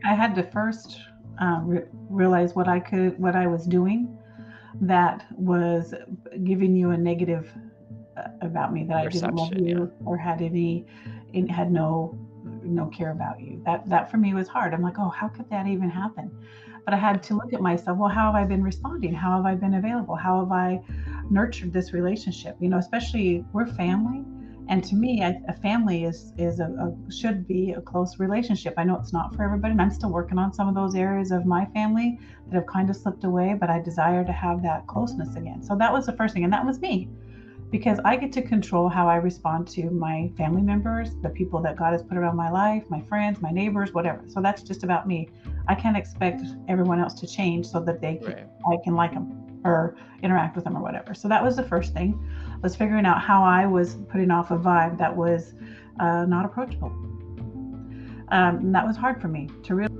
I had to first realize what I was doing that was giving you a negative about me, that I didn't love Perception, yeah. you or had no care about you. That for me was hard. I'm like, oh, how could that even happen? But I had to look at myself. Well, how have I been responding? How have I been available? How have I nurtured this relationship? Especially we're family, and to me, a family is should be a close relationship. I know it's not for everybody, and I'm still working on some of those areas of my family that have kind of slipped away. But I desire to have that closeness again. So that was the first thing, and that was me, because I get to control how I respond to my family members, the people that God has put around my life, my friends, my neighbors, whatever. So that's just about me. I can't expect everyone else to change so that Right. I can like them or interact with them or whatever. So that was the first thing, was figuring out how I was putting off a vibe that was not approachable. And that was hard for me to realize.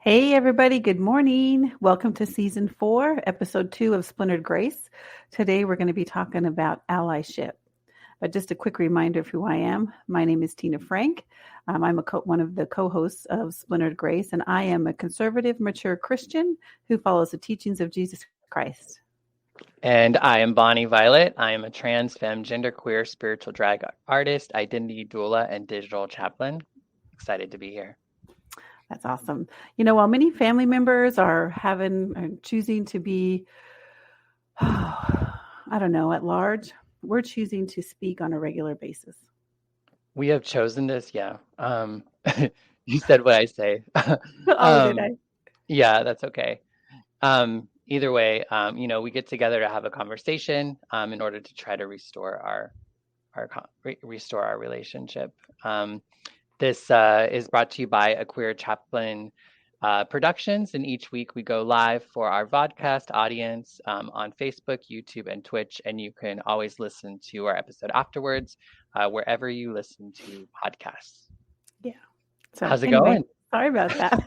Hey, everybody. Good morning. Welcome to season 4, episode 2 of Splintered Grace. Today, we're going to be talking about allyship. But just a quick reminder of who I am. My name is Tina Frank. I'm one of the co-hosts of Splintered Grace, and I am a conservative, mature Christian who follows the teachings of Jesus Christ. And I am Bonnie Violet. I am a trans, femme, genderqueer, spiritual drag artist, identity doula, and digital chaplain. Excited to be here. That's awesome. While many family members are choosing to be, I don't know, at large, we're choosing to speak on a regular basis. We have chosen this, yeah. You said what I say. Oh, did I? Yeah, that's okay. Either way, we get together to have a conversation in order to try to restore restore our relationship. This is brought to you by A Queer Chaplain Productions, and each week we go live for our vodcast audience on Facebook, YouTube, and Twitch, and you can always listen to our episode afterwards wherever you listen to podcasts. Yeah. So how's it going? Sorry about that.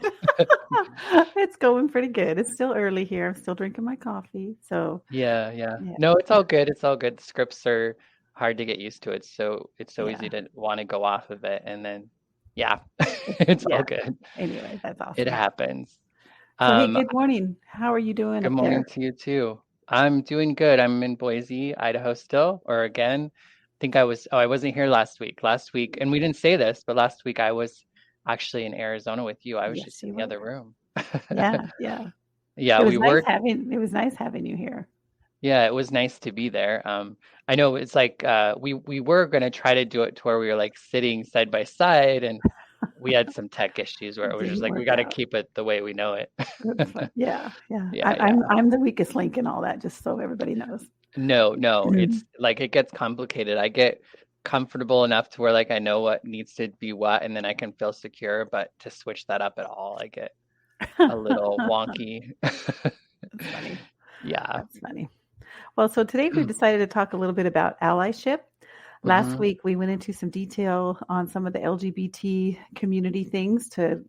It's going pretty good. It's still early here. I'm still drinking my coffee. So Yeah. No, it's all good. It's all good. Scripts are hard to get used to. It's so easy to want to go off of it, and then it's all good. Anyway, that's awesome. It happens. So hey, good morning. How are you doing? Good morning to you too. I'm doing good. I'm in Boise, Idaho still, or again. I think I wasn't here last week. And we didn't say this, but last week I was actually in Arizona with you. I was just in the other room. Yeah. Yeah, it was nice having you here. Yeah, it was nice to be there. I know it's like we were gonna try to do it to where we were like sitting side by side, and we had some tech issues where it was just like we got to keep it the way we know it. Yeah. I'm the weakest link in all that, just so everybody knows. No, it's like it gets complicated. I get comfortable enough to where like I know what needs to be what, and then I can feel secure. But to switch that up at all, I get a little wonky. That's funny. Yeah, that's funny. Well, so today we decided to talk a little bit about allyship. Last week, we went into some detail on some of the LGBT community things to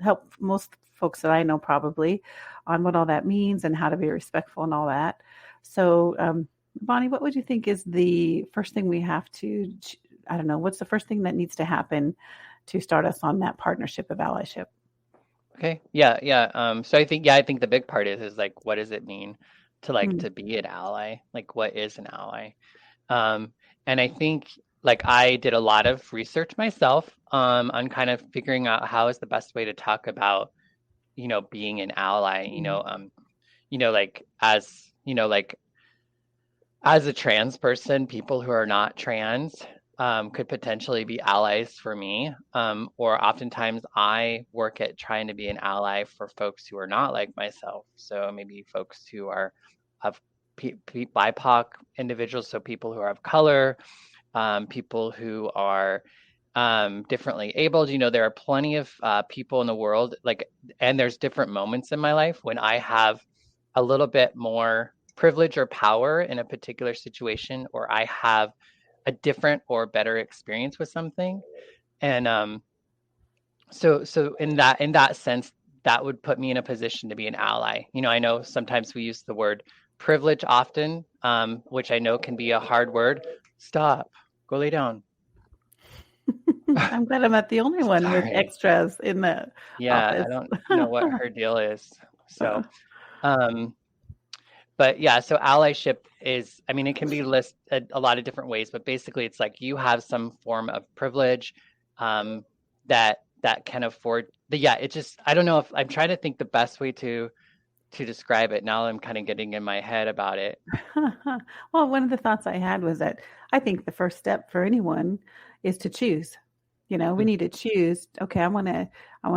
help most folks that I know probably on what all that means and how to be respectful and all that. So, Bonnie, what would you think is the first thing we have to, I don't know, what's the first thing that needs to happen to start us on that partnership of allyship? Okay. Yeah. So I think the big part is like, what does it mean to like to be an ally? Like, what is an ally? And I think like I did a lot of research myself on kind of figuring out how is the best way to talk about, being an ally, like as a trans person, people who are not trans, could potentially be allies for me. Or oftentimes I work at trying to be an ally for folks who are not like myself. So maybe folks who are of BIPOC individuals, so people who are of color, people who are differently abled. There are plenty of people in the world, and there's different moments in my life when I have a little bit more privilege or power in a particular situation, or I have a different or better experience with something. And so in that sense, that would put me in a position to be an ally. I know sometimes we use the word privilege often, which I know can be a hard word. Stop. Go lay down. I'm glad I'm not the only one with Sorry. extras in the Yeah, I office. don't know what her deal is. So, um, but yeah, so allyship is, I mean, it can be listed a lot of different ways, but basically it's like you have some form of privilege that can afford it just, I don't know, if I'm trying to think the best way to describe it. Now I'm kind of getting in my head about it. Well, one of the thoughts I had was that I think the first step for anyone is to choose. We need to choose, okay, I want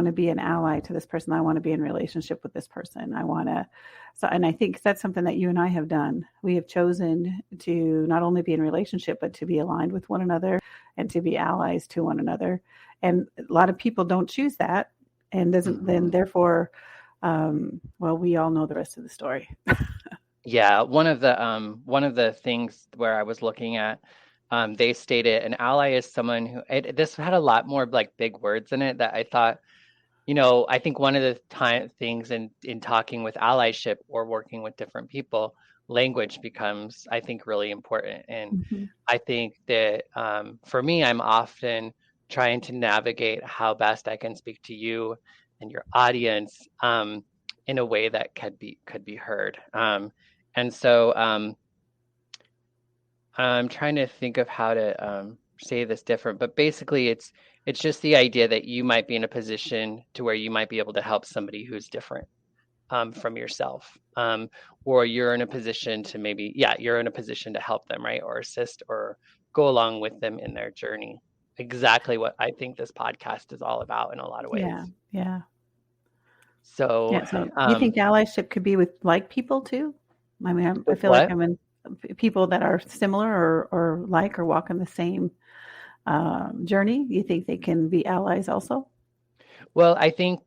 to be an ally to this person. I want to be in relationship with this person. And I think that's something that you and I have done. We have chosen to not only be in relationship, but to be aligned with one another and to be allies to one another. And a lot of people don't choose that, and doesn't then therefore, well, we all know the rest of the story. Yeah, one of the things where I was looking at, they stated an ally is someone who this had a lot more like big words in it that I thought, I think one of the things in talking with allyship or working with different people, language becomes, I think, really important. And Mm-hmm. I think that for me, I'm often trying to navigate how best I can speak to you and your audience in a way that could be heard. And so I'm trying to think of how to say this different, but basically it's just the idea that you might be in a position to where you might be able to help somebody who's different from yourself, or you're in a position to you're in a position to help them, right, or assist or go along with them in their journey. Exactly what I think this podcast is all about in a lot of ways. Yeah, yeah. So, Yeah, so you think allyship could be with like people too? I mean, I with feel like what? I'm in people that are similar or like or walk on the same journey. You think they can be allies also? Well, I think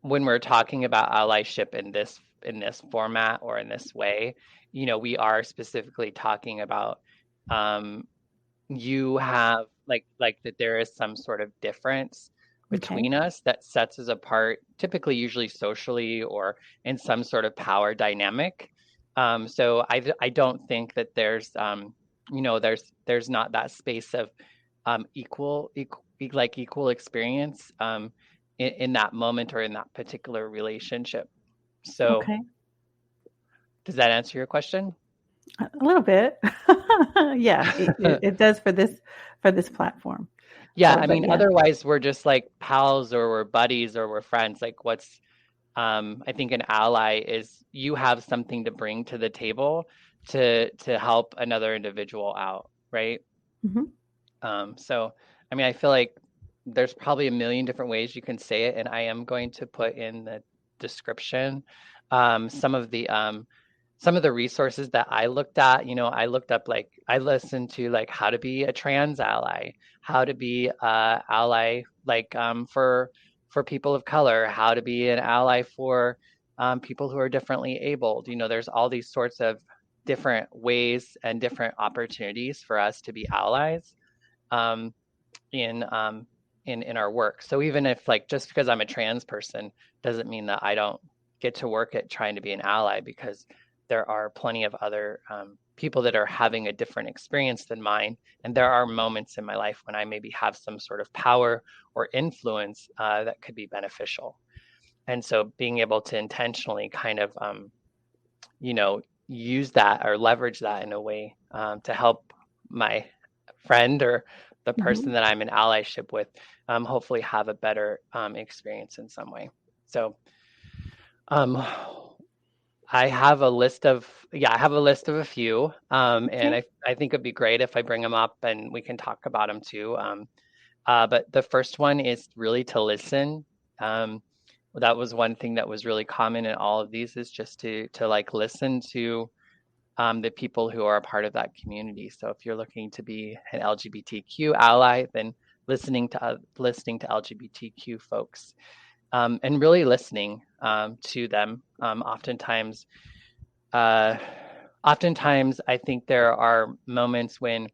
when we're talking about allyship in this format or in this way, we are specifically talking about um, you have like that there is some sort of difference Okay. between us that sets us apart, typically usually socially or in some sort of power dynamic. So I don't think that there's not that space of equal experience in that moment or in that particular relationship. So Okay. does that answer your question? A little bit. Yeah, it does for this platform. Yeah, So, I but mean, yeah. otherwise we're just like pals or we're buddies or we're friends. Like I think an ally is you have something to bring to the table to help another individual out, right? Hmm. So I mean, I feel like there's probably a million different ways you can say it, and I am going to put in the description um, some of the um, some of the resources that I looked at. I looked up, like, I listened to like how to be a trans ally, how to be a ally like for people of color, how to be an ally for people who are differently abled. There's all these sorts of different ways and different opportunities for us to be allies um, in in our work. So even if, like, just because I'm a trans person doesn't mean that I don't get to work at trying to be an ally, because there are plenty of other people that are having a different experience than mine, and there are moments in my life when I maybe have some sort of power or influence that could be beneficial. And so being able to intentionally kind of you know use that or leverage that in a way to help my friend or the person Hmm. that I'm in allyship with, hopefully have a better experience in some way. So um, I have a list of I have a list of a few, and Okay. I think it'd be great if I bring them up and we can talk about them too. But the first one is really to listen. Um, that was one thing that was really common in all of these is just to like listen to the people who are a part of that community. So if you're looking to be an LGBTQ ally, then listening to LGBTQ folks and really listening to them. Uh, oftentimes, I think there are moments when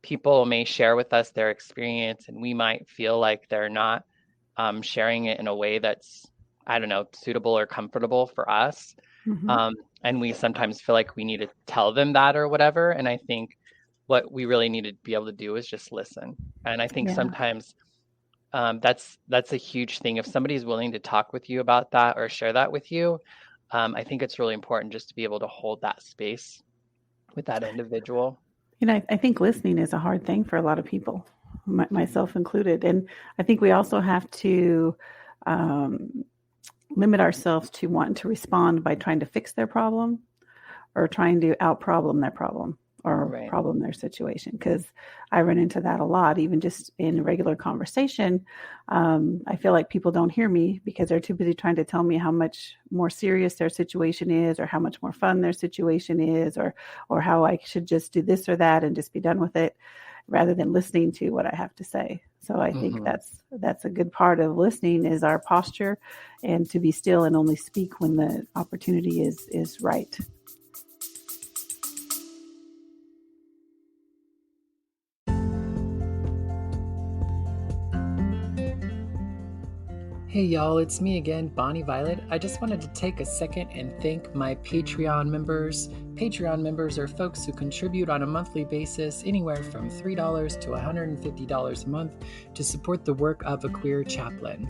people may share with us their experience, and we might feel like they're not sharing it in a way that's, I don't know, suitable or comfortable for us. Hmm. Um, and we sometimes feel like we need to tell them that or whatever. And I think what we really need to be able to do is just listen. And I think Yeah. sometimes that's a huge thing. If somebody's willing to talk with you about that or share that with you, I think it's really important just to be able to hold that space with that individual. I think listening is a hard thing for a lot of people, myself included. And I think we also have to um, limit ourselves to wanting to respond by trying to fix their problem or trying to out problem their problem or Right. problem their situation. Because I run into that a lot, even just in regular conversation. I feel like people don't hear me because they're too busy trying to tell me how much more serious their situation is, or how much more fun their situation is, or how I should just do this or that and just be done with it, rather than listening to what I have to say. So I think Hmm. that's a good part of listening is our posture, and to be still and only speak when the opportunity is right. Hey y'all, it's me again, Bonnie Violet. I just wanted to take a second and thank my Patreon members. Patreon members are folks who contribute on a monthly basis anywhere from $3 to $150 a month to support the work of a queer chaplain.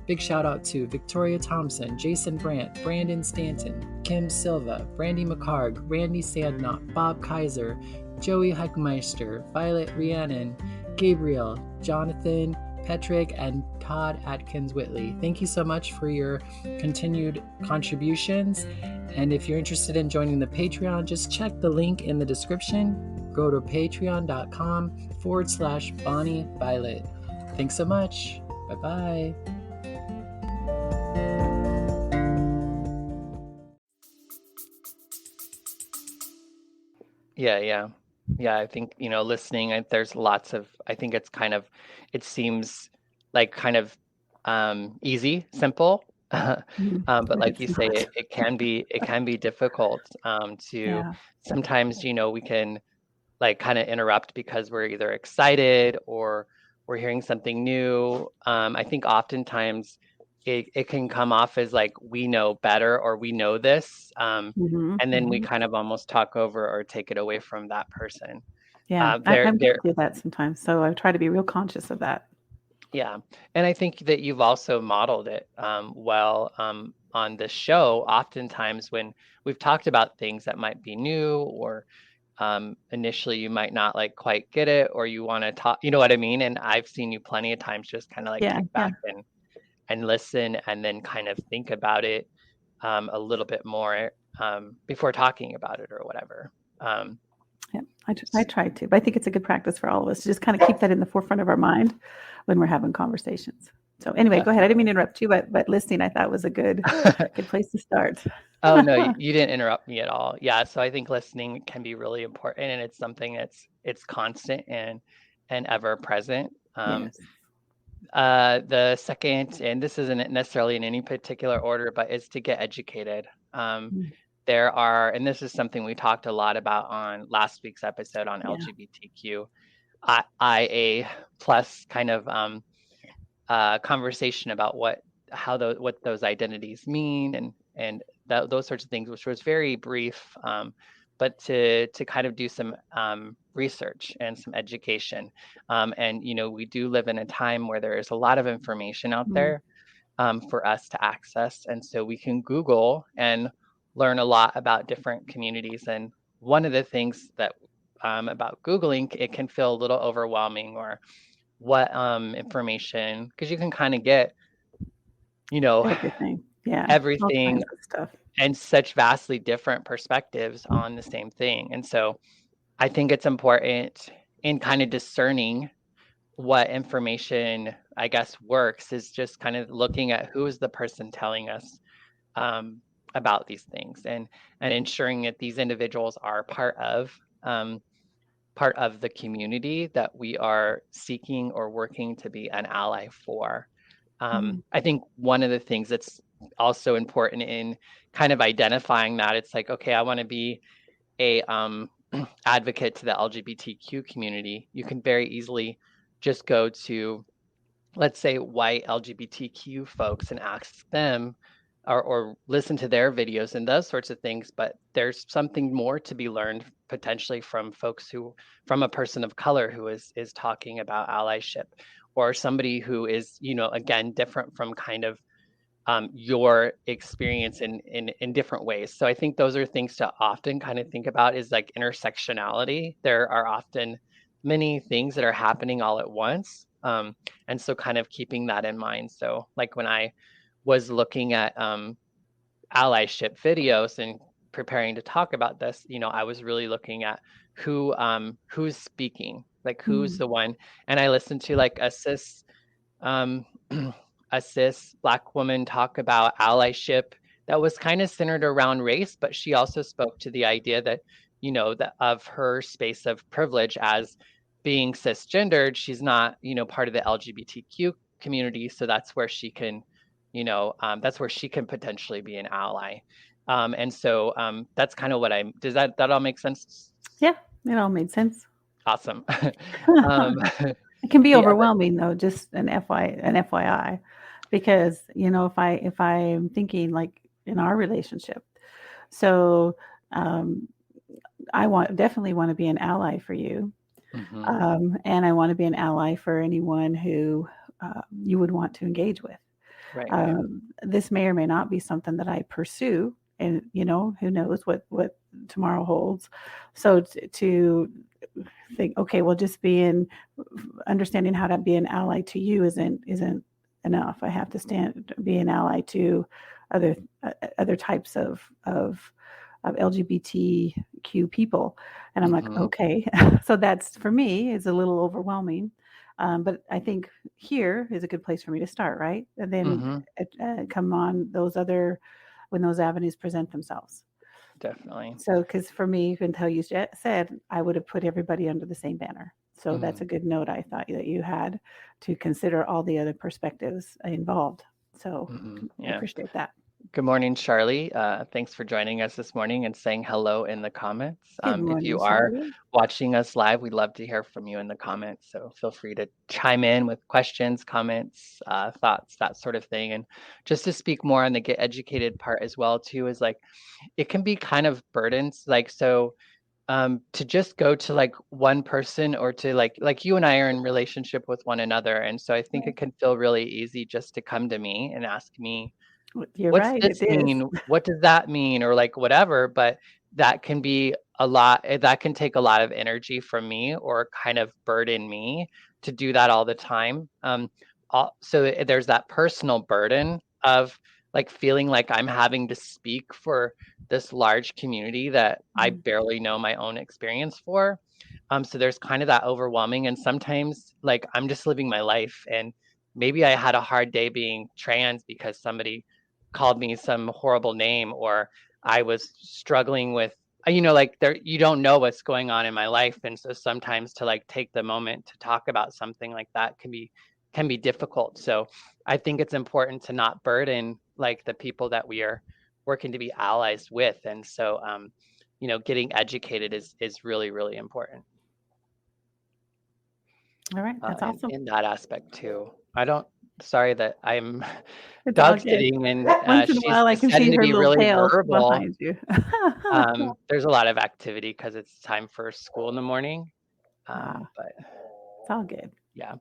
Big shout out to Victoria Thompson, Jason Brandt, Brandon Stanton, Kim Silva, Brandy McCarg, Randy Sandknott, Bob Kaiser, Joey Heckmeister, Violet Rhiannon, Gabriel, Jonathan, Petrick, and Todd Atkins Whitley. Thank you so much for your continued contributions. And if you're interested in joining the Patreon, just check the link in the description. Go to patreon.com/Bonnie Violet. Thanks so much. Bye bye. Yeah, yeah. Yeah, I think, listening, there's lots of, I think it's kind of, it seems like kind of easy, simple. But But like it's you say, not. it can be difficult to Yeah. sometimes, we can like kind of interrupt because we're either excited or we're hearing something new. I think oftentimes it can come off as like we know better or we know this. Hmm. And then we Hmm. kind of almost talk over or take it away from that person. Yeah. There, I'm there, guilty of that sometimes. So I try to be real conscious of that. yeah. And I think that you've also modeled it well on this show. Oftentimes, when we've talked about things that might be new or initially you might not like quite get it or you want to talk, you know what I mean? And I've seen you plenty of times just kind of like Yeah. kick Yeah. back and listen and then kind of think about it a little bit more before talking about it or whatever. Um, Yeah. I try to, but I think it's a good practice for all of us to just kind of keep that in the forefront of our mind when we're having conversations. So anyway, go ahead. I didn't mean Definitely. to interrupt you, but listening I thought was a good place to start. Oh no, you didn't interrupt me at all. Yeah, so I think listening can be really important, and it's something it's constant and ever present. Yes. The second, and this isn't necessarily in any particular order, but is to get educated. Mm. There are, and this is something we talked a lot about on last week's episode on Yeah. LGBTQ IA plus kind of conversation about what those identities mean and those sorts of things, which was very brief, but to kind of do some research and some education. And we do live in a time where there is a lot of information out Mm. there for us to access, and so we can Google and learn a lot about different communities. And one of the things that about Googling, it can feel a little overwhelming or what information, because you can kind of get, you know, Everything. Yeah, all everything kinds of stuff. and such vastly different perspectives on the same thing. And so I think it's important in kind of discerning what information, I guess, works is just kind of looking at who is the person telling us um, about these things, and ensuring that these individuals are part of the community that we are seeking or working to be an ally for. I think one of the things that's also important in kind of identifying that, it's like, okay, I want to be a advocate to the LGBTQ community. You can very easily just go to, let's say, white LGBTQ folks and ask them, or listen to their videos and those sorts of things. But there's something more to be learned potentially from folks from a person of color who is talking about allyship, or somebody who is, again, different from kind of your experience in different ways. So I think those are things to often kind of think about, is like intersectionality. There are often many things that are happening all at once. And so kind of keeping that in mind. So like when I was looking at allyship videos and preparing to talk about this, I was really looking at who's speaking, like who's the one. And I listened to like um, a cis Black woman talk about allyship that was kind of centered around race, but she also spoke to the idea that, that of her space of privilege as being cisgendered, she's not, part of the LGBTQ community. So that's where she can, potentially be an ally. And so that's kind of what does that all make sense? Yeah, it all made sense. Awesome. um, It can be the other, overwhelming though, just an FYI, because if I'm thinking like in our relationship, so I definitely want to be an ally for you, and I want to be an ally for anyone who you would want to engage with. right. This may or may not be something that I pursue, and who knows what tomorrow holds. So to think, okay, well, just understanding how to be an ally to you isn't enough. I have to be an ally to other types of LGBTQ people, and I'm like, okay, so that's, for me, is a little overwhelming. But I think here is a good place for me to start, right? And then come on when those avenues present themselves. Definitely. So, because for me, until you said, I would have put everybody under the same banner. So that's a good note I thought that you had, to consider all the other perspectives involved. So I appreciate that. Good morning, Charlie. Thanks for joining us this morning and saying hello in the comments. Good morning, if you Charlie. are watching us live, we'd love to hear from you in the comments. So feel free to chime in with questions, comments, thoughts, that sort of thing. And just to speak more on the get educated part as well, too, is like, it can be kind of burdens. Like, so to just go to like one person, or to like you and I are in relationship with one another. And so I think it can feel really easy just to come to me and ask me, You're what's right, this it is. mean? What does that mean? Or like whatever. But that can be a lot. That can take a lot of energy from me, or kind of burden me to do that all the time. So there's that personal burden of like feeling like I'm having to speak for this large community that I barely know my own experience for. So there's kind of that overwhelming, and sometimes like I'm just living my life, and maybe I had a hard day being trans because somebody called me some horrible name, or I was struggling with, like, there, you don't know what's going on in my life. And so sometimes to like take the moment to talk about something like that can be difficult. So I think it's important to not burden like the people that we are working to be allies with. And so getting educated is really, really important. All right, that's awesome. In that aspect too. Sorry that I'm It's all dog good. sitting, and Once in a she's while, I can deciding see to her be little really tail verbal. behind you. There's a lot of activity because it's time for school in the morning. But it's all good. Yeah,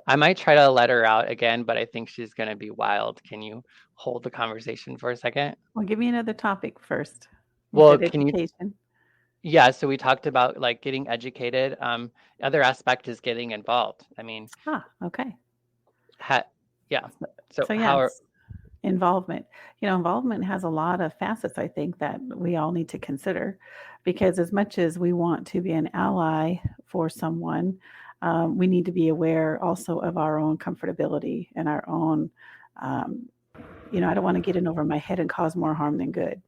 I might try to let her out again, but I think she's going to be wild. Can you hold the conversation for a second? Well, give me another topic first. Well, said can education. Yeah, so we talked about like getting educated. Other aspect is getting involved. I mean, Okay. yeah. So So how yes, involvement. Involvement has a lot of facets, I think, that we all need to consider, because as much as we want to be an ally for someone, we need to be aware also of our own comfortability and our own, um, I don't want to get in over my head and cause more harm than good.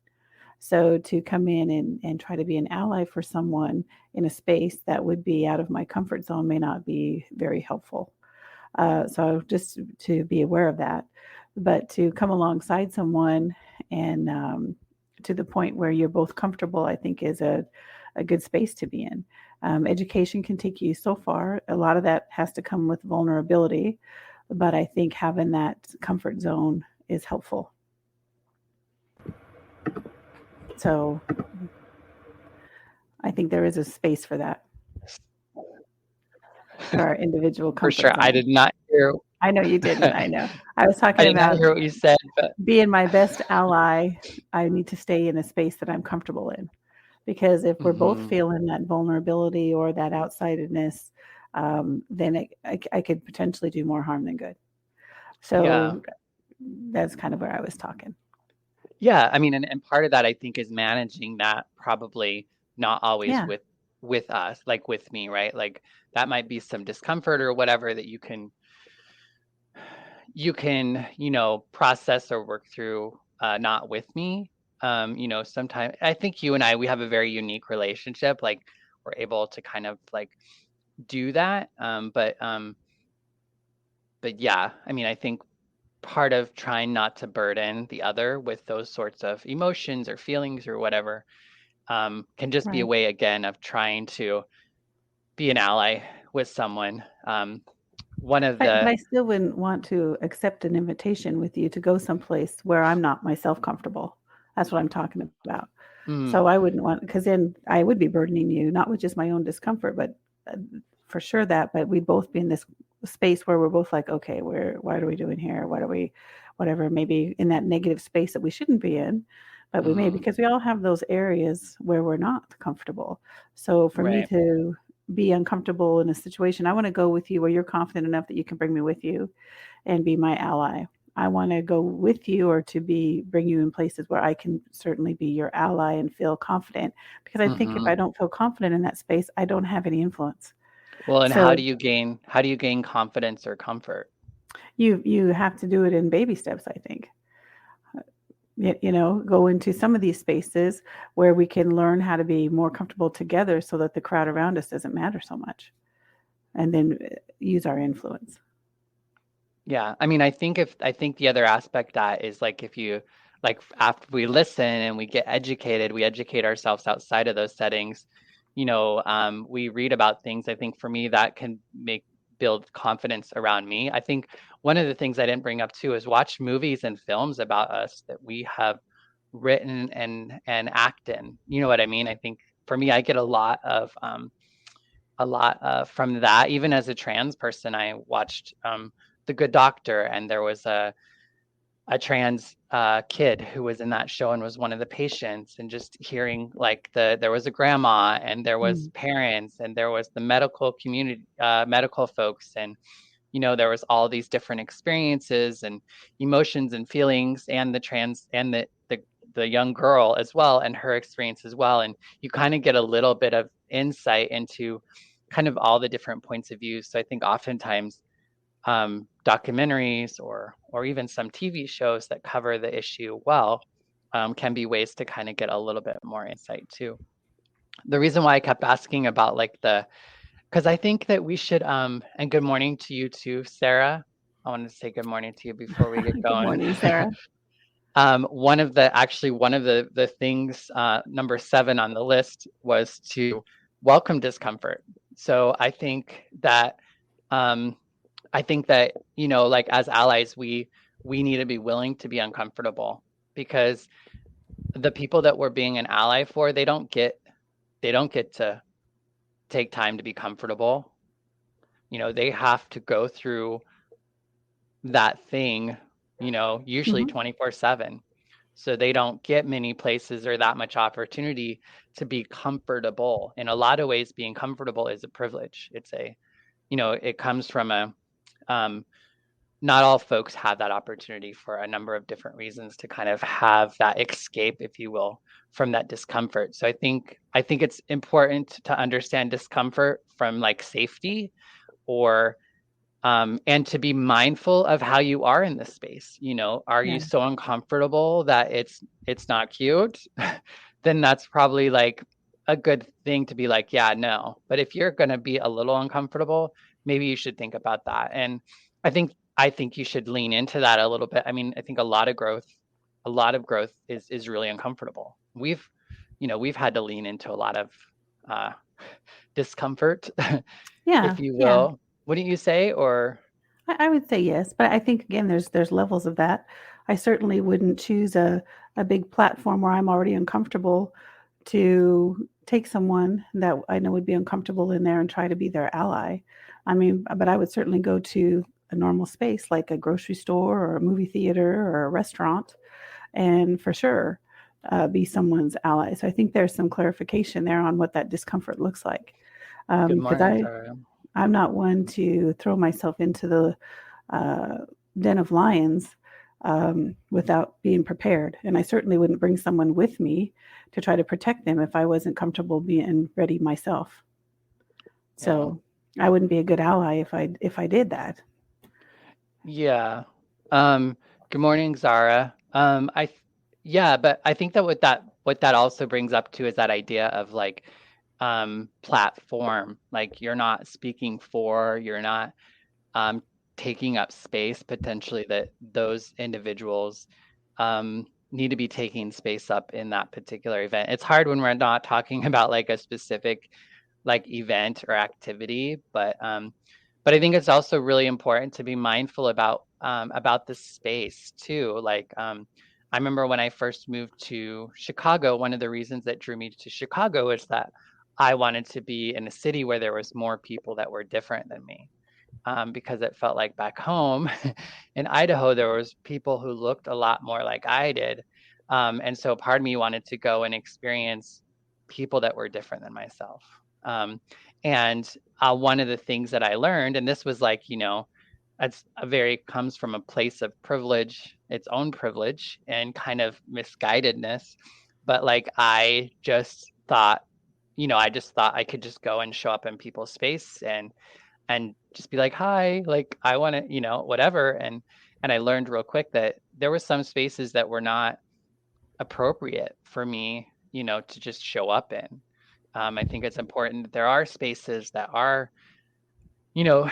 So to come in and try to be an ally for someone in a space that would be out of my comfort zone may not be very helpful. So just to be aware of that, but to come alongside someone and to the point where you're both comfortable, I think is a good space to be in. Education can take you so far. A lot of that has to come with vulnerability, but I think having that comfort zone is helpful. So I think there is a space for that, for our individual For comfort sure. I zone. did not hear. I know you didn't. I know. I was I talking did not about hear what you said, but being my best ally. I need to stay in a space that I'm comfortable in, because if we're both mhm. feeling that vulnerability or that outsidedness, then I could potentially do more harm than good. Yeah. So that's kind of where I was talking. Yeah. I mean, and part of that I think is managing that, probably not always Yeah. with us, like with me, right? Like that might be some discomfort or whatever that you can process or work through, not with me. Sometimes I think you and we have a very unique relationship. Like we're able to kind of like do that. But yeah, I mean, I think part of trying not to burden the other with those sorts of emotions or feelings or whatever, can just be a Right. way again of trying to be an ally with someone. One of But the I still wouldn't want to accept an invitation with you to go someplace where I'm not myself comfortable. That's what I'm talking about. mm, So I wouldn't want, because then I would be burdening you, not with just my own discomfort, but uh, for sure that, but we'd both be in this space where we're both like, okay, what are we doing here? What are we, whatever, maybe in that negative space that we shouldn't be in, but we may, mm, because we all have those areas where we're not comfortable. So for me right. to be uncomfortable in a situation, I want to go with you where you're confident enough that you can bring me with you and be my ally. I want to go with you, or to bring you in places where I can certainly be your ally and feel confident, because I think if hmm I don't feel confident in that space, I don't have any influence. Well, and So how do you gain confidence or comfort? you have to do it in baby steps, I think. Go into some of these spaces where we can learn how to be more comfortable together so that the crowd around us doesn't matter so much, and then use our influence. Yeah, I mean, I think the other aspect that is like if you like after we listen and we get educated, we educate ourselves outside of those settings. We read about things. I think for me that can build confidence around me. I think one of the things I didn't bring up too is watch movies and films about us that we have written and act in. You know what I mean? I think for me, I get a lot from that. Even as a trans person, I watched The Good Doctor, and there was a trans kid who was in that show and was one of the patients, and just hearing like there was a grandma and there was Mm. parents and there was the medical community, medical folks, and there was all these different experiences and emotions and feelings, and the trans and the young girl as well, and her experience as well, and you kind of get a little bit of insight into kind of all the different points of view. So I think oftentimes documentaries or even some TV shows that cover the issue well, can be ways to kind of get a little bit more insight too. The reason why I kept asking about like because I think that we should, and good morning to you too, Sarah. I wanted to say good morning to you before we get Good going. morning, Sarah. One of the things, number 7 on the list was to welcome discomfort. So um, like as allies, we need to be willing to be uncomfortable, because the people that we're being an ally for, they don't get to take time to be comfortable. They have to go through that thing, usually Hmm. 24/7. So they don't get many places or that much opportunity to be comfortable. In a lot of ways, being comfortable is a privilege. It comes from um, not all folks have that opportunity for a number of different reasons to kind of have that escape, if you will, from that discomfort. So I think it's important to understand discomfort from like safety, or and to be mindful of how you are in this space. You know, are you Yeah. so uncomfortable that it's not cute? Then that's probably like a good thing to be like, yeah, no. But if you're going to be a little uncomfortable, maybe you should think about that. And I think you should lean into that a little bit. I mean, I think a lot of growth is really uncomfortable. We've had to lean into a lot of uh, discomfort, Yeah. if you Yeah. will. Wouldn't you say? Or I would say yes, but I think again, there's levels of that. I certainly wouldn't choose a big platform where I'm already uncomfortable to take someone that I know would be uncomfortable in there and try to be their ally. I mean, but I would certainly go to a normal space like a grocery store or a movie theater or a restaurant, and for sure be someone's ally. So I think there's some clarification there on what that discomfort looks like. good Because morning, Zara. I'm not one to throw myself into the uh, den of lions without being prepared. And I certainly wouldn't bring someone with me to try to protect them if I wasn't comfortable being ready myself. Yeah. So I wouldn't be a good ally if I did that. Yeah. Good morning, Zara. Yeah, but I think that what that also brings up too is that idea of like platform. Like you're not speaking for, you're not um taking up space potentially that those individuals need to be taking space up in that particular event. It's hard when we're not talking about like a specific like event or activity, but I think it's also really important to be mindful about the space too. Like I remember when I first moved to Chicago, one of the reasons that drew me to Chicago is that I wanted to be in a city where there was more people that were different than me. Because it felt like back home in Idaho, there was people who looked a lot more like I did. And so part of me wanted to go and experience people that were different than myself. And one of the things that I learned, and this was like, that's comes from a place of privilege, its own privilege and kind of misguidedness. But like, I just thought I could just go and show up in people's space and just be like, hi, like I want to, whatever. And I learned real quick that there were some spaces that were not appropriate for me, to just show up in. I think it's important that there are spaces that are, you know,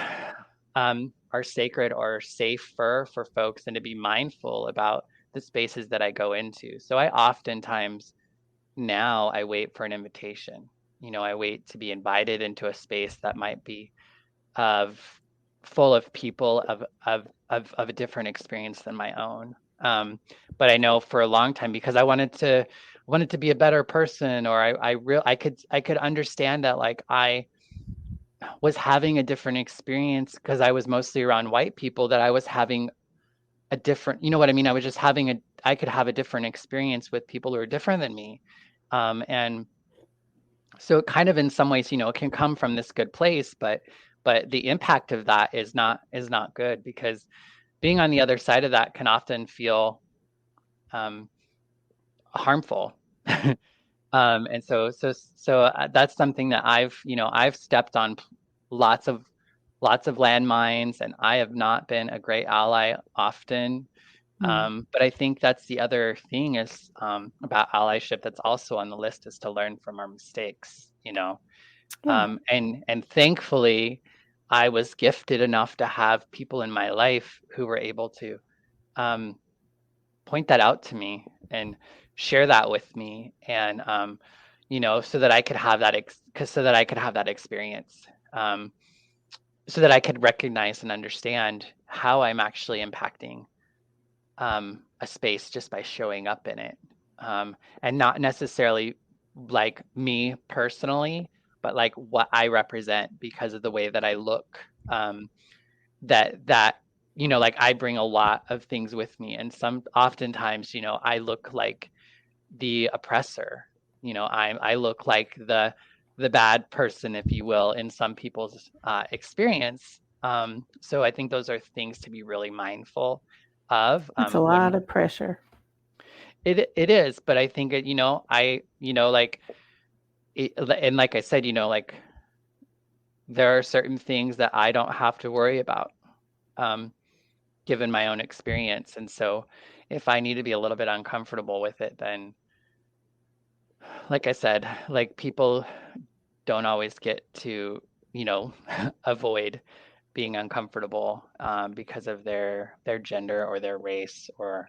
are sacred or safe for folks, and to be mindful about the spaces that I go into. So I oftentimes now I wait for an invitation. I wait to be invited into a space that might be of full of people of a different experience than my own. But I know for a long time, because I wanted to be a better person, or I could understand that like I was having a different experience because I was mostly around white people, that I was having a different, you know what I mean? I could have a different experience with people who are different than me. And so it kind of in some ways, it can come from this good place, but the impact of that is not good, because being on the other side of that can often feel harmful. And so that's something that I've stepped on lots of landmines, and I have not been a great ally often. Mm. But I think that's the other thing is about allyship that's also on the list, is to learn from our mistakes, Yeah. and thankfully I was gifted enough to have people in my life who were able to point that out to me and share that with me, and so that I could have that experience, so that I could recognize and understand how I'm actually impacting a space just by showing up in it, and not necessarily like me personally, but like what I represent because of the way that I look. That like I bring a lot of things with me, and oftentimes I look like the oppressor. I look like the bad person, if you will, in some people's experience. So I think those are things to be really mindful of. It's a When lot of pressure. it is, but I think it, like, and like I said, like, there are certain things that I don't have to worry about, given my own experience. And so if I need to be a little bit uncomfortable with it, then, like I said, like, people don't always get to, avoid being uncomfortable, because of their gender or their race, or,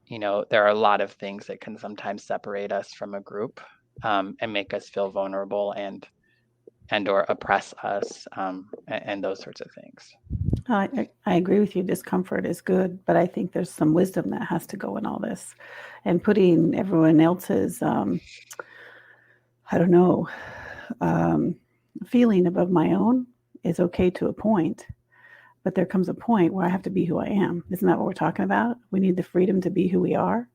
there are a lot of things that can sometimes separate us from a group, and make us feel vulnerable and or oppress us, and those sorts of things. I agree with you. Discomfort is good, but I think there's some wisdom that has to go in all this, and putting everyone else's, I don't know, feeling above my own is okay to a point, but there comes a point where I have to be who I am. Isn't that what we're talking about? We need the freedom to be who we are.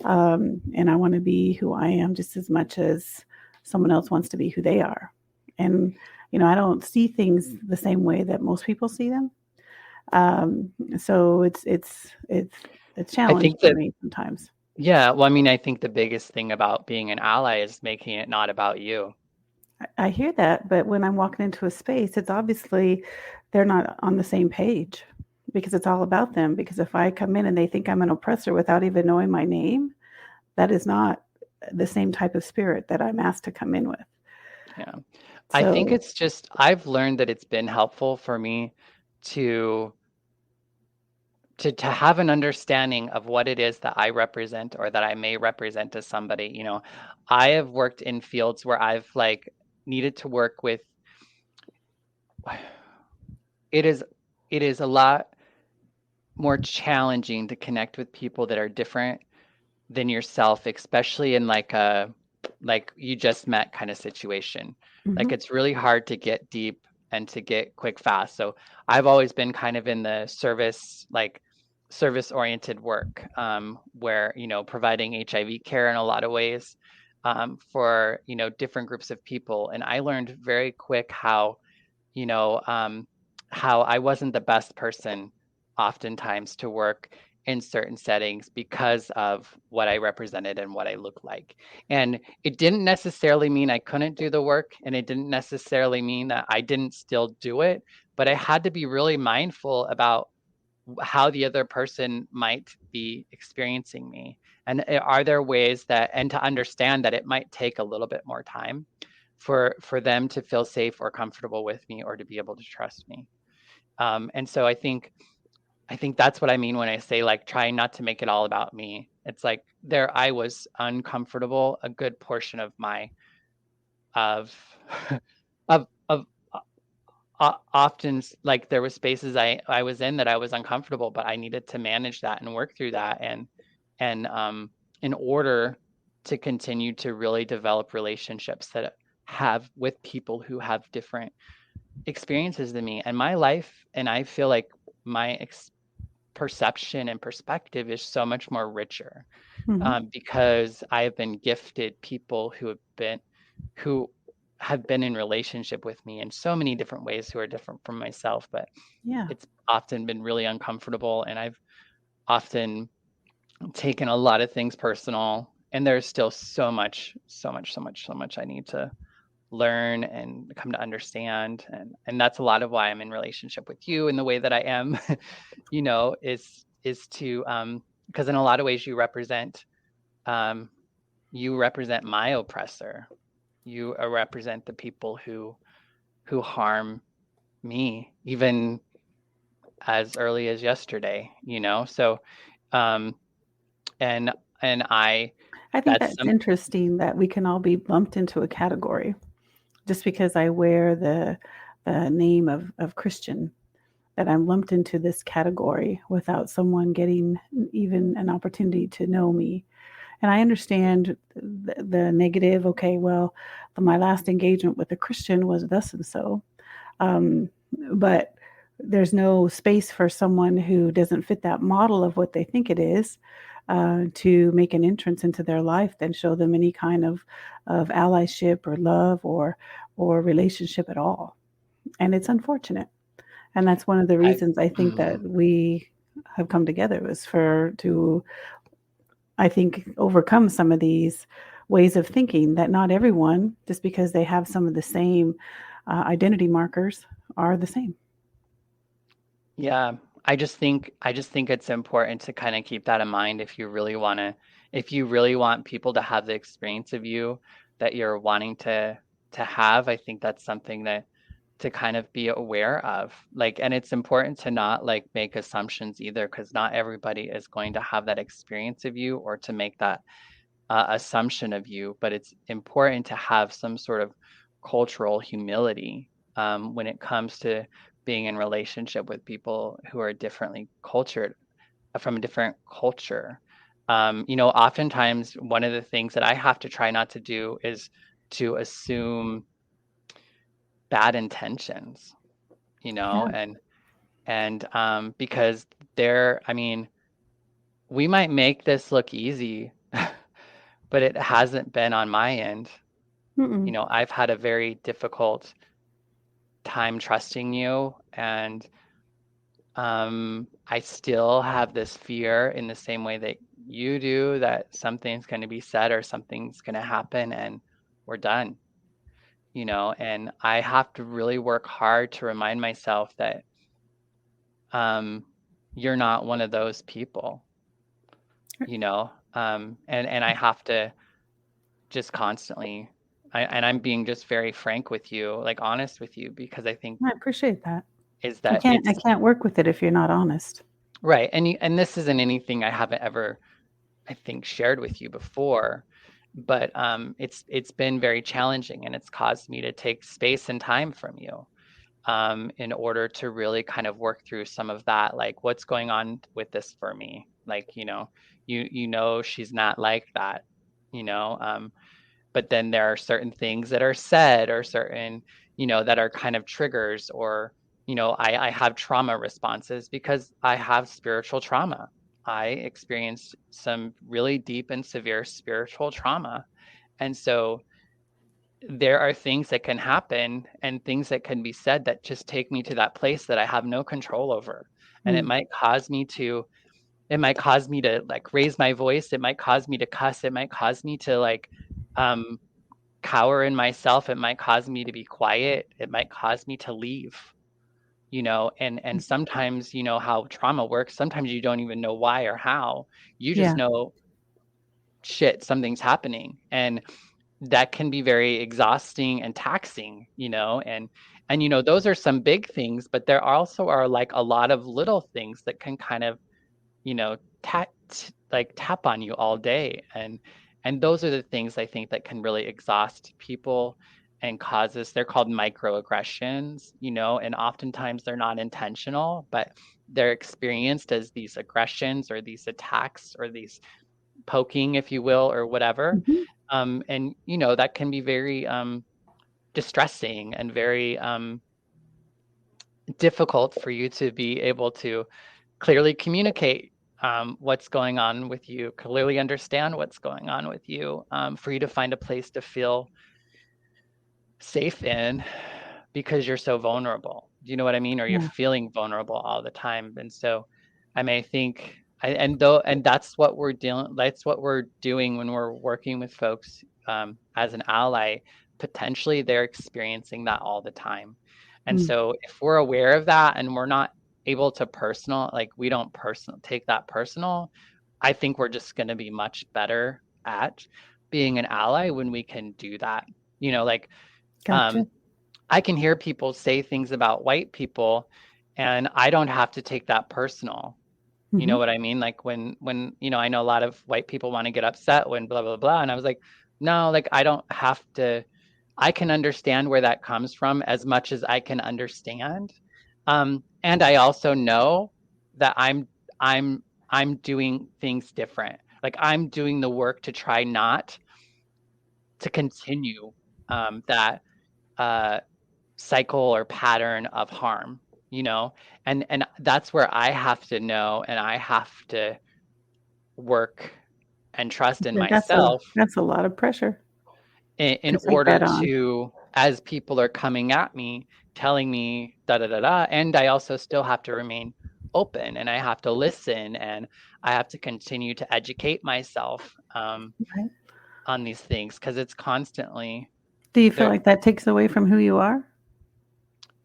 And I want to be who I am just as much as someone else wants to be who they are. And, I don't see things the same way that most people see them. So it's a I challenge think for that, me sometimes. yeah, well, I mean, I think the biggest thing about being an ally is making it not about you. I hear that, but when I'm walking into a space, it's obviously they're not on the same page because it's all about them. Because if I come in and they think I'm an oppressor without even knowing my name, that is not the same type of spirit that I'm asked to come in with. Yeah. I think So, it's just, I've learned that it's been helpful for me to have an understanding of what it is that I represent, or that I may represent to somebody. I have worked in fields where I've, like, needed to work with, it is a lot more challenging to connect with people that are different than yourself, especially in, like, a, like, you just met kind of situation. Like, mhm. it's really hard to get deep and to get quick fast. So I've always been kind of in the service oriented work, where, providing HIV care in a lot of ways, for, different groups of people. And I learned very quick how, you know, how I wasn't the best person oftentimes to work in certain settings because of what I represented and what I looked like. And it didn't necessarily mean I couldn't do the work, and it didn't necessarily mean that I didn't still do it, but I had to be really mindful about how the other person might be experiencing me. And are there ways that, and to understand that it might take a little bit more time for them to feel safe or comfortable with me, or to be able to trust me. And so I think that's what I mean when I say, like, trying not to make it all about me. It's like, I was uncomfortable a good portion of my of of often, like, there were spaces I was in that I was uncomfortable, but I needed to manage that and work through that, and in order to continue to really develop relationships that have with people who have different experiences than me and my life. And I feel like my perception and perspective is so much more richer, Mhm. because I have been gifted people who have been in relationship with me in so many different ways, who are different from myself, but Yeah. it's often been really uncomfortable, and I've often taken a lot of things personal, and there's still so much I need to learn and come to understand. And that's a lot of why I'm in relationship with you in the way that I am, is to, because in a lot of ways um, you represent my oppressor. You represent the people who harm me, even as early as yesterday. So, um, and I I think that's that's interesting that we can all be lumped into a category just because I wear the name of Christian, that I'm lumped into this category without someone getting even an opportunity to know me. And I understand the negative. Okay, well, my last engagement with a Christian was thus and so. Um, but there's no space for someone who doesn't fit that model of what they think it is, to make an entrance into their life, then show them any kind of allyship or love or relationship at all. And it's unfortunate. And that's one of the I reasons I think that we have come together was to, I think, overcome some of these ways of thinking that not everyone, just because they have some of the same identity markers, are the same. Yeah, I just think it's important to kind of keep that in mind if you really want people to have the experience of you that you're wanting to have. I think that's something that to kind of be aware of. Like, and it's important to not like make assumptions either, because not everybody is going to have that experience of you or to make that assumption of you. But it's important to have some sort of cultural humility when it comes to being in relationship with people who are differently cultured from a different culture. Oftentimes one of the things that I have to try not to do is to assume bad intentions, Yeah. and because I mean, we might make this look easy, but it hasn't been on my end. Mm-mm. I've had a very difficult time trusting you, and I still have this fear in the same way that you do that something's going to be said or something's going to happen and we're done, and I have to really work hard to remind myself that um, you're not one of those people, and I have to just constantly, and I'm being just very frank with you, like honest with you, because I think I appreciate that. is I that can't I it's can't work with it if you're not honest. right. And this isn't anything I haven't ever, I think, shared with you before, but it's been very challenging and it's caused me to take space and time from you in order to really kind of work through some of that, like what's going on with this for me. Like, she's not like that, you know. But then there are certain things that are said or certain, that are kind of triggers, or, I have trauma responses because I have spiritual trauma. I experienced some really deep and severe spiritual trauma. And so there are things that can happen and things that can be said that just take me to that place that I have no control over. And Mm. it might cause me to like raise my voice. It might cause me to cuss. It might cause me to like, um, cower in myself. It might cause me to be quiet. It might cause me to leave, and sometimes, how trauma works. Sometimes you don't even know why or how. You just Yeah. know, shit, something's happening. And that can be very exhausting and taxing, and those are some big things, but there also are like a lot of little things that can kind of, you know, tap on you all day. And those are the things I think that can really exhaust people and causes, they're called microaggressions, and oftentimes they're not intentional, but they're experienced as these aggressions or these attacks or these poking, if you will, or whatever. Mhm. And that can be very distressing and very difficult for you to be able to clearly communicate what's going on with you, clearly understand what's going on with you, for you to find a place to feel safe in because you're so vulnerable. Do you know what I mean? Or you're Yeah. feeling vulnerable all the time. And so I may think, and that's what we're dealing, that's what we're doing when we're working with folks as an ally. Potentially they're experiencing that all the time. And Mm. so if we're aware of that and we're not able to personal, like we don't personal take that personal, I think we're just going to be much better at being an ally when we can do that. Like, Gotcha. um, I can hear people say things about white people and I don't have to take that personal. You know Mhm. what I mean? Like when, I know a lot of white people want to get upset when blah, blah, blah. And I was like, no, like I don't have to, I can understand where that comes from as much as I can understand. And I also know that I'm, I'm doing things different. Like I'm doing the work to try not to continue that, uh, cycle or pattern of harm, and that's where I have to know and I have to work and trust in Yeah, that's a myself. that's a lot of pressure. in take order that on. to, as people are coming at me, telling me da da da da, and I also still have to remain open, and I have to listen, and I have to continue to educate myself Right. on these things, because it's constantly Do you feel there. like that takes away from who you are?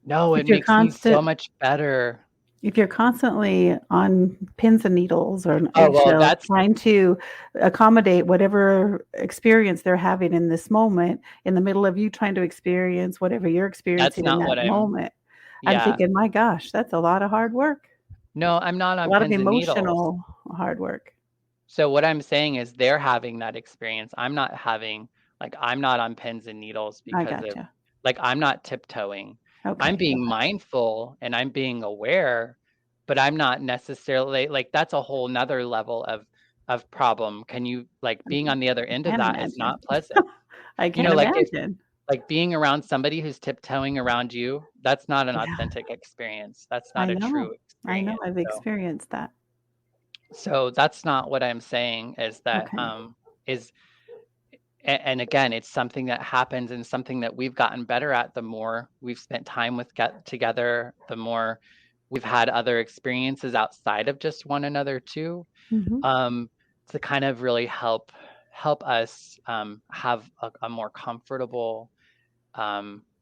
No, it If you're makes me so constant, much better. if you're constantly on pins and needles or on Oh, well, eggshells, trying to accommodate whatever experience they're having in this moment, in the middle of you trying to experience whatever you're that's experiencing in not that what I'm. moment, I'm Yeah. thinking, my gosh, that's a lot of hard work, No, I'm not a on lot of pins and needles. emotional hard work. So what I'm saying is they're having that experience. I'm not having, like, I'm not on pins and needles I because of, gotcha. like, I'm not tiptoeing. I'm Okay. being Okay. mindful and I'm being aware, but I'm not necessarily, like, that's a whole nother level of problem. Can you, like, being on the other I end of can't that is imagine. not pleasant. I You can't know, like, if, imagine. like, being around somebody who's tiptoeing around you, that's not an Yeah, authentic experience. That's I not a true know. I know. experience. I've experienced that. So that's not what I'm saying, is that Okay. is and again, it's something that happens and something that we've gotten better at the more we've spent time with get together, the more we've had other experiences outside of just one another too, Hmm. um, to kind of really help us have a more comfortable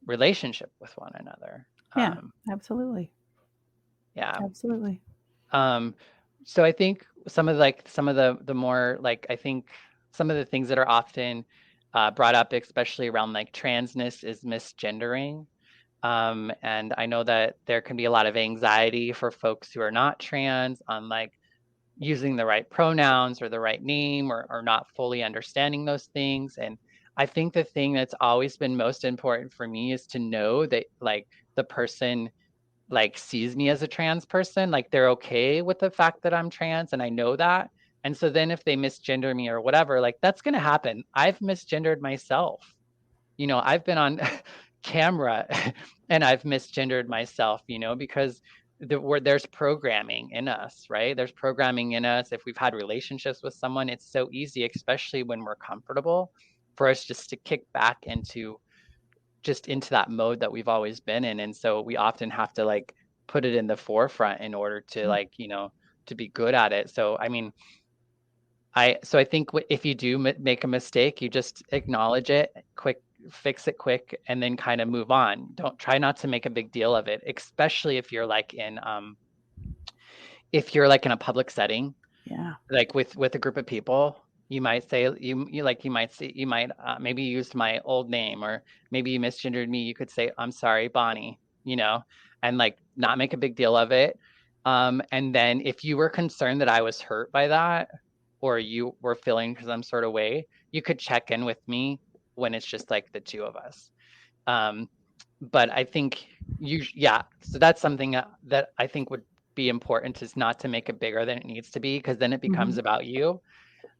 relationship with one another. Yeah, Um, absolutely. yeah. Absolutely. Um, so I think some of the more, like, I think some of the things that are often brought up, especially around like transness, is misgendering. And I know that there can be a lot of anxiety for folks who are not trans on like using the right pronouns or the right name, or not fully understanding those things. And I think the thing that's always been most important for me is to know that like the person like sees me as a trans person, like they're okay with the fact that I'm trans, and I know that. And so then if they misgender me or whatever, like that's going to happen. I've misgendered myself. You know, I've been on camera and I've misgendered myself, you know, because where there's programming in us, right? There's programming in us. If we've had relationships with someone, it's so easy, especially when we're comfortable, for us just to kick back into that mode that we've always been in. And so we often have to like put it in the forefront in order to, like, you know, to be good at it. So I mean, I think if you do make a mistake, you just acknowledge it quick, fix it quick, and then kind of move on. Don't try not to make a big deal of it, especially if you're like in a public setting, Yeah. like with a group of people. You might say, you might say, you might maybe use my old name, or maybe you misgendered me. You could say, I'm sorry, Bonnie, you know, and like not make a big deal of it. And then if you were concerned that I was hurt by that, or you were feeling some sort of way, you could check in with me when it's just like the two of us. Um, but I think yeah, so that's something that I think would be important, is not to make it bigger than it needs to be, because then it becomes Hmm. about you,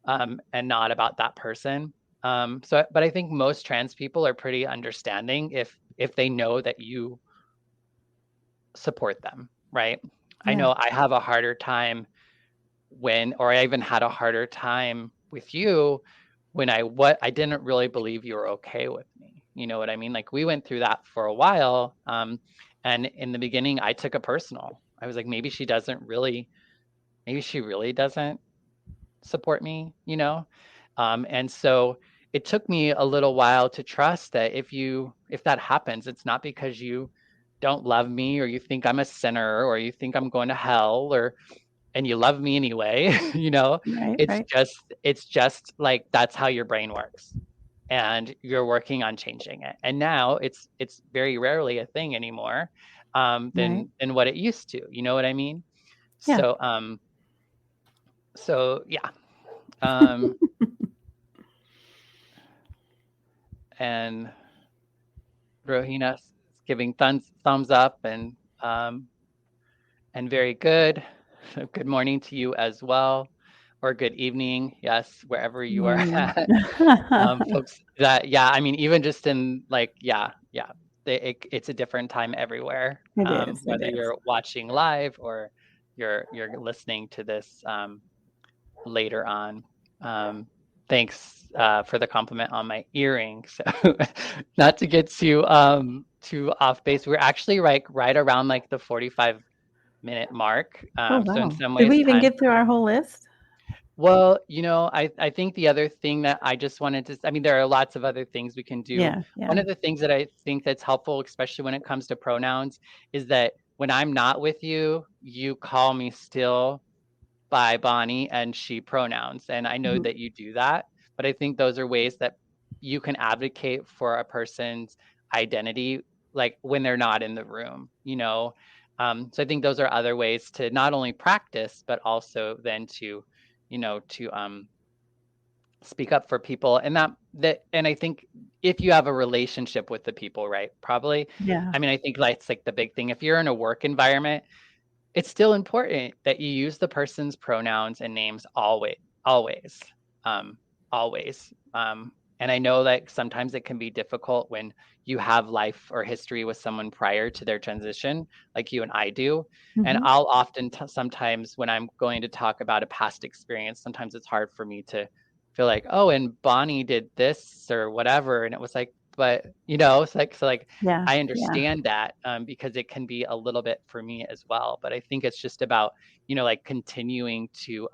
and not about that person. So, but I think most trans people are pretty understanding if they know that you support them, right? I Yeah. know I have a harder time or I even had a harder time with you when I didn't really believe you were okay with me. You know what I mean? Like we went through that for a while. And in the beginning I took it personal. I was like, maybe she really doesn't support me, you know? And so it took me a little while to trust that if that happens, it's not because you don't love me, or you think I'm a sinner, or you think I'm going to hell, or and you love me anyway. You know, Right. it's Right. just like that's how your brain works, and you're working on changing it. And now it's very rarely a thing anymore, Right. than what it used to. You know what I mean? Yeah. So yeah. um and Rohina is giving thumbs up, and very good. Good morning to you as well, or good evening, yes, wherever you are Morning. at. Folks that, yeah, I mean, even just in like, yeah, it's a different time everywhere. It is. It Whether is. you're watching live or you're listening to this later on. Um, thanks for the compliment on my earring. So not to get too off base, we're actually right around like the 45-minute mark. Oh, So in wow. some Did ways, we even time. get through our whole list? Well, I think the other thing that I just wanted to, I mean, there are lots of other things we can do. Yeah, yeah. One of the things that I think that's helpful, especially when it comes to pronouns, is that when I'm not with you, you call me still by Bonnie and she pronouns. And I know Mhm. that you do that, but I think those are ways that you can advocate for a person's identity, like when they're not in the room, So I think those are other ways to not only practice, but also then to, to speak up for people. And and I think if you have a relationship with the people, right, probably, Yeah. I mean, I think that's like the big thing. If you're in a work environment, it's still important that you use the person's pronouns and names always, um, always. And I know that sometimes it can be difficult when you have life or history with someone prior to their transition, like you and I do. And Mhm. I'll often, sometimes when I'm going to talk about a past experience, sometimes it's hard for me to feel like, oh, and Bonnie did this or whatever. And it was like, but it's like, so like, Yeah, I yeah. understand that because it can be a little bit for me as well. But I think it's just about, like continuing to,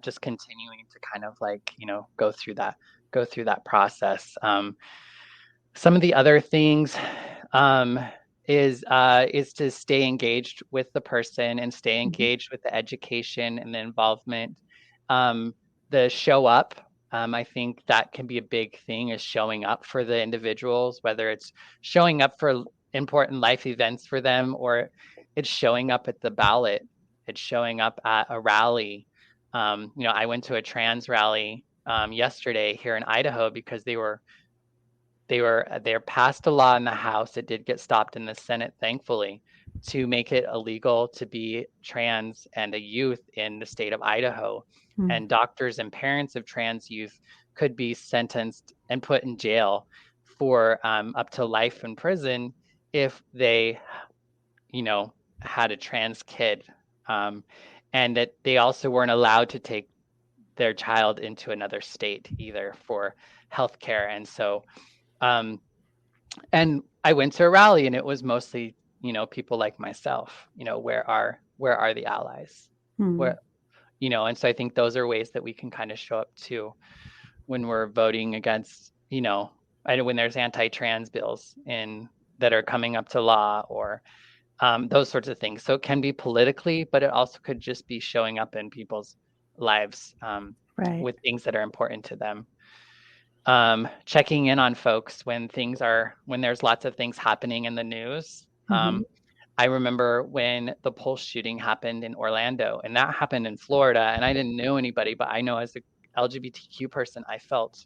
just continuing to kind of like, go through that process. Some of the other things is to stay engaged with the person and stay Mhm. engaged with the education and the involvement. The show up. I think that can be a big thing, is showing up for the individuals, whether it's showing up for important life events for them, or it's showing up at the ballot, it's showing up at a rally. I went to a trans rally yesterday here in Idaho because they passed a law in the House. It did get stopped in the Senate, thankfully, to make it illegal to be trans and a youth in the state of Idaho. Hmm. And doctors and parents of trans youth could be sentenced and put in jail for up to life in prison if they, had a trans kid. And that they also weren't allowed to take their child into another state either for healthcare. And so, and I went to a rally, and it was mostly, people like myself, where are the allies? Hmm. Where, and so I think those are ways that we can kind of show up too when we're voting against, when there's anti-trans bills that are coming up to law, or those sorts of things. So it can be politically, but it also could just be showing up in people's lives Right. with things that are important to them. Checking in on folks when there's lots of things happening in the news. Mhm. I remember when the Pulse shooting happened in Orlando, and that happened in Florida, and I didn't know anybody, but I know as a LGBTQ person, I felt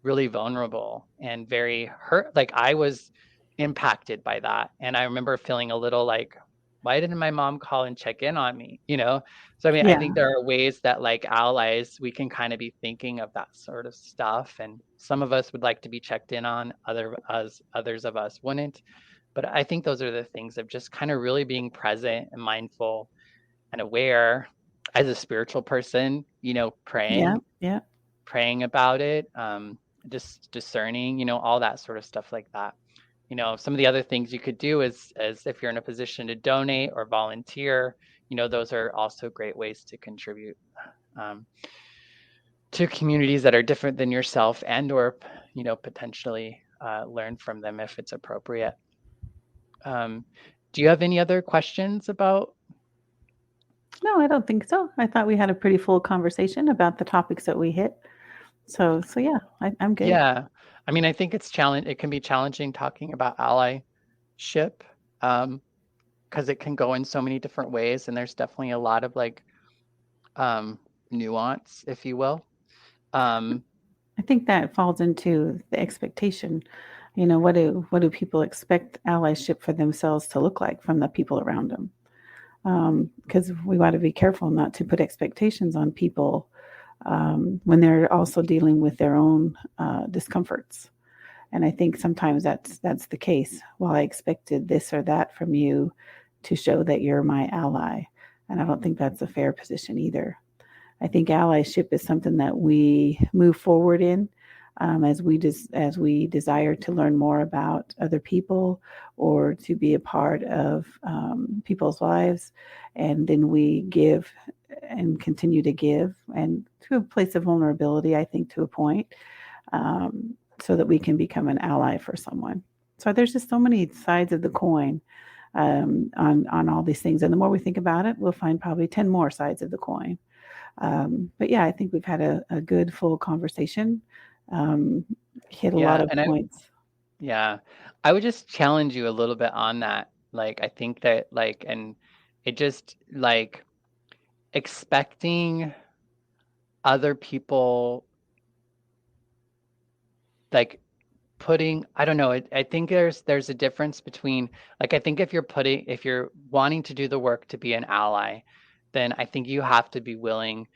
really vulnerable and very hurt. Like I was impacted by that. And I remember feeling a little like, why didn't my mom call and check in on me? So I mean, I Yeah. think there are ways that like allies, we can kind of be thinking of that sort of stuff. And some of us would like to be checked in on, others of us wouldn't. But I think those are the things of just kind of really being present and mindful and aware as a spiritual person, Yeah. praying Yeah. about it, just discerning, all that sort of stuff like that. Some of the other things you could do is, as if you're in a position to donate or volunteer, those are also great ways to contribute to communities that are different than yourself, and or potentially learn from them if it's appropriate. Do you have any other questions about? No, I don't think so. I thought we had a pretty full conversation about the topics that we hit. So yeah, I'm good. Yeah, I mean, I think it can be challenging talking about allyship, because it can go in so many different ways, and there's definitely a lot of like nuance, if you will. I think that falls into the expectation. What do people expect allyship for themselves to look like from the people around them? Because we want to be careful not to put expectations on people when they're also dealing with their own discomforts. And I think sometimes that's the case. Well, I expected this or that from you to show that you're my ally, and I don't think that's a fair position either. I think allyship is something that we move forward in, as we desire to learn more about other people or to be a part of people's lives, and then we give and continue to give, and to a place of vulnerability, I think, to a point, so that we can become an ally for someone. So there's just so many sides of the coin, on all these things, and the more we think about it, we'll find probably 10 more sides of the coin. But yeah, I think we've had a good full conversation. Um, hit a lot Yeah, of and points. I would just challenge you a little bit on that. Like I think that like and it just like expecting other people like putting I don't know, I think there's a difference between like I think if you're wanting to do the work to be an ally, then I think you have to be willing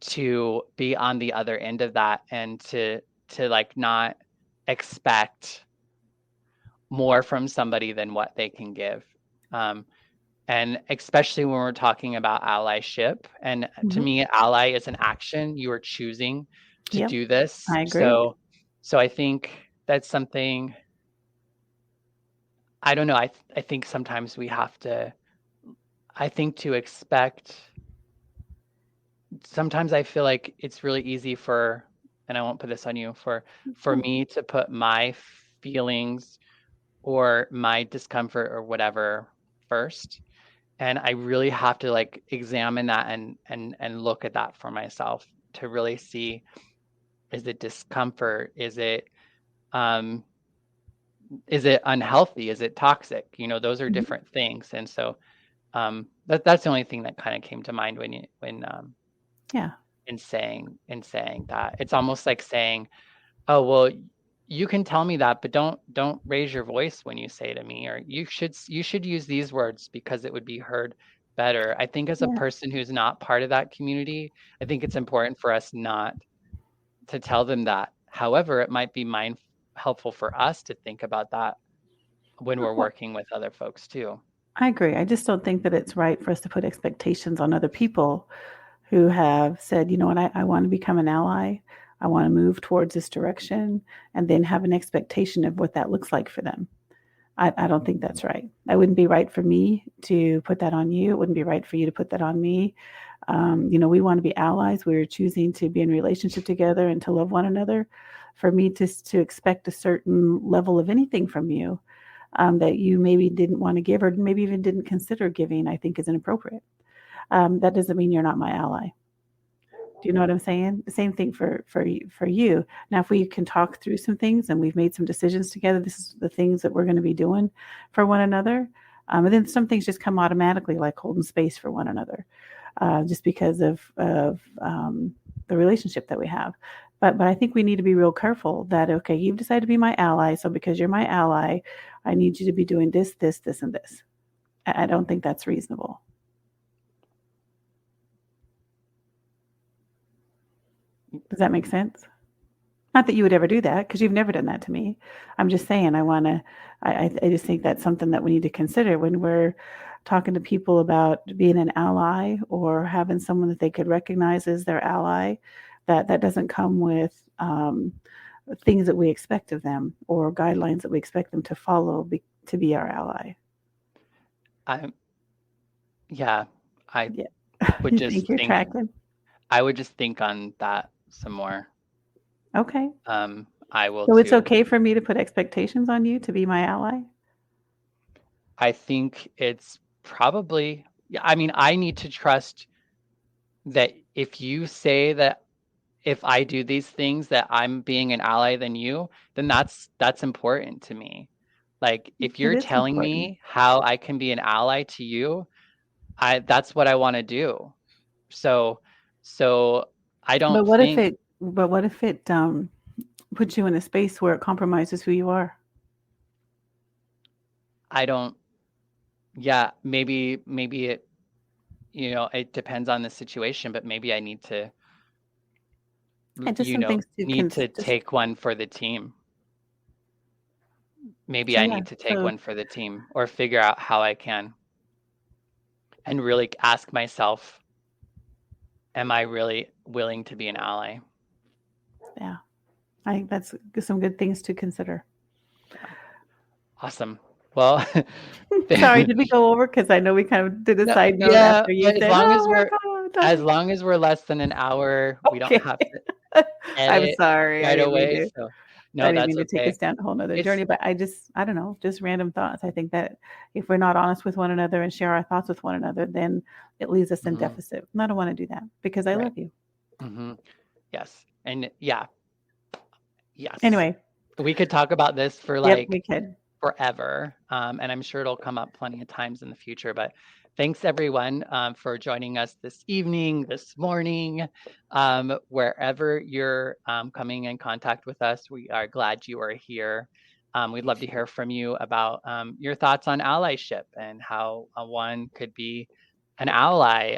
to be on the other end of that and to like not expect more from somebody than what they can give. Um, and especially when we're talking about allyship. And to Hmm. me, ally is an action. You are choosing to Yep, do this. I agree. So I think that's something. I don't know. I think sometimes we have to. I think to expect. Sometimes I feel like it's really easy for, and I won't put this on you, for Oh, me to put my feelings or my discomfort or whatever first, and I really have to like examine that and look at that for myself to really see, is it discomfort, um is it unhealthy, is it toxic, those are mhm. different things. And so that's the only thing that kind of came to mind when Yeah. in saying that. It's almost like saying, oh, well, you can tell me that, but don't raise your voice when you say to me, or you should use these words because it would be heard better. I think as a Yeah. person who's not part of that community, I think it's important for us not to tell them that. However, it might be helpful for us to think about that when we're Well, working with other folks too. I agree. I just don't think that it's right for us to put expectations on other people who have said, you know what, I want to become an ally. I want to move towards this direction, and then have an expectation of what that looks like for them. I don't think that's right. It wouldn't be right for me to put that on you. It wouldn't be right for you to put that on me. We want to be allies. We're choosing to be in relationship together and to love one another. For me to expect a certain level of anything from you, that you maybe didn't want to give or maybe even didn't consider giving, I think is inappropriate. That doesn't mean you're not my ally. Do you know what I'm saying? The same thing for you. Now, if we can talk through some things and we've made some decisions together, this is the things that we're going to be doing for one another. And then some things just come automatically, like holding space for one another, just because of the relationship that we have. But I think we need to be real careful that, okay, you've decided to be my ally, so because you're my ally, I need you to be doing this, this, this, and this. I don't think that's reasonable. Does that make sense? Not that you would ever do that, because you've never done that to me. I'm just saying I just think that's something that we need to consider when we're talking to people about being an ally or having someone that they could recognize as their ally, that doesn't come with things that we expect of them or guidelines that we expect them to follow to be our ally. I Yeah, I Yeah. would You just think you're think tracking? I would just think on that some more. Okay. I will So it's too. okay for me to put expectations on you to be my ally? I think it's probably, yeah, I mean, I need to trust that if you say that if I do these things that I'm being an ally than you, then that's important to me. Like if It you're is telling important. me how I can be an ally to you, that's what I want to do. So so I But don't what if think it puts you in a space where it compromises who you are? I don't yeah, maybe it depends on the situation, but maybe I need to And just some things to just take one for the team. Maybe so I yeah. need to take So one for the team or figure out how I can and really ask myself am I really willing to be an ally? Yeah. I think that's some good things to consider. Awesome. Well, sorry, did we go over? Because I know we kind of did a side note after you said, as long as we're less than an hour, we don't have to I'm edit sorry. right away. So no, I didn't that's mean to take okay. us down a whole nother journey, but I don't know, just random thoughts. I think that if we're not honest with one another and share our thoughts with one another, then it leaves us in deficit. And I don't want to do that because I love you. Yes. And yes. Anyway, we could talk about this for we could. forever. And I'm sure it'll come up plenty of times in the future, but thanks everyone for joining us this evening, this morning, wherever you're coming in contact with us. We are glad you are here. We'd love to hear from you about your thoughts on allyship and how one could be an ally.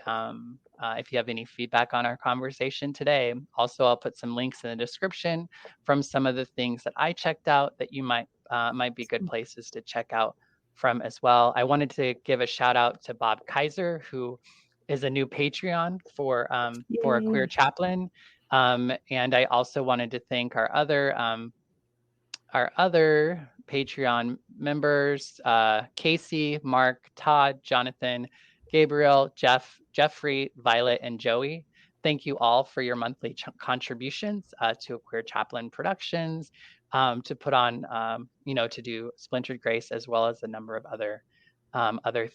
If you have any feedback on our conversation today. Also, I'll put some links in the description from some of the things that I checked out that you might be good places to check out from as well. I wanted to give a shout out to Bob Kaiser, who is a new Patreon for a queer chaplain. And I also wanted to thank our other Patreon members, Casey, Mark, Todd, Jonathan, Gabriel, Jeffrey, Violet, and Joey. Thank you all for your monthly contributions to Queer Chaplain Productions, to put on, to do Splintered Grace, as well as a number of other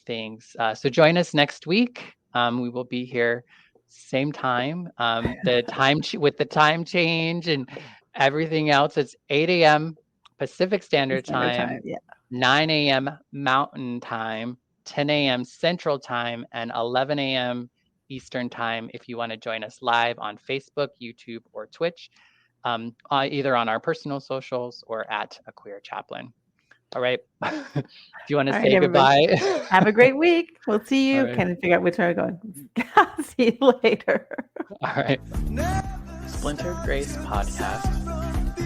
things. So join us next week. We will be here same time. With the time change and everything else, it's 8 a.m. Pacific Standard Time, 9 a.m. Mountain Time, 10 a.m. Central Time, and 11 a.m. Eastern Time if you want to join us live on Facebook, YouTube, or Twitch, either on our personal socials or at A Queer Chaplain. All right. Do you want to say goodbye? Have a great week. We'll see you. Right. Kind of figure out which way we're going. See you later. All right. Splintered Grace Podcast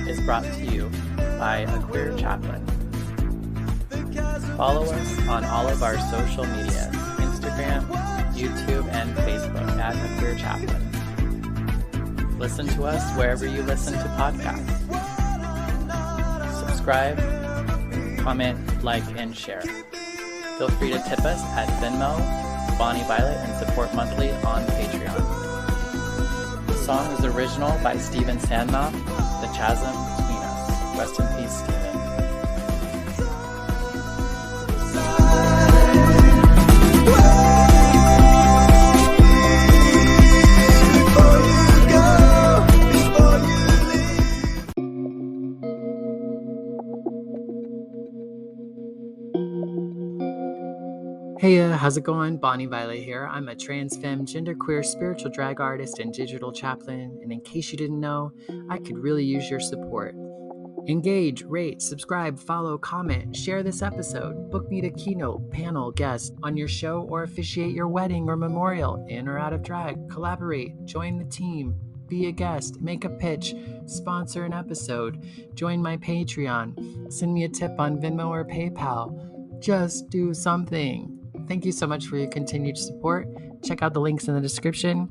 is brought to you by A Queer Chaplain. Follow us on all of our social media, Instagram, YouTube, and Facebook at A Queer Chaplain. Listen to us wherever you listen to podcasts. Subscribe, comment, like, and share. Feel free to tip us at Venmo, Bonnie Violet, and support monthly on Patreon. The song is original by Steven Sandmouth, The Chasm Between Us. Rest in peace, Steven. Hey, how's it going? Bonnie Violet here. I'm a trans femme, genderqueer, spiritual drag artist, and digital chaplain. And in case you didn't know, I could really use your support. Engage, rate, subscribe, follow, comment, share this episode, book me to keynote, panel, guest on your show, or officiate your wedding or memorial, in or out of drag, collaborate, join the team, be a guest, make a pitch, sponsor an episode, join my Patreon, send me a tip on Venmo or PayPal. Just do something. Thank you so much for your continued support. Check out the links in the description.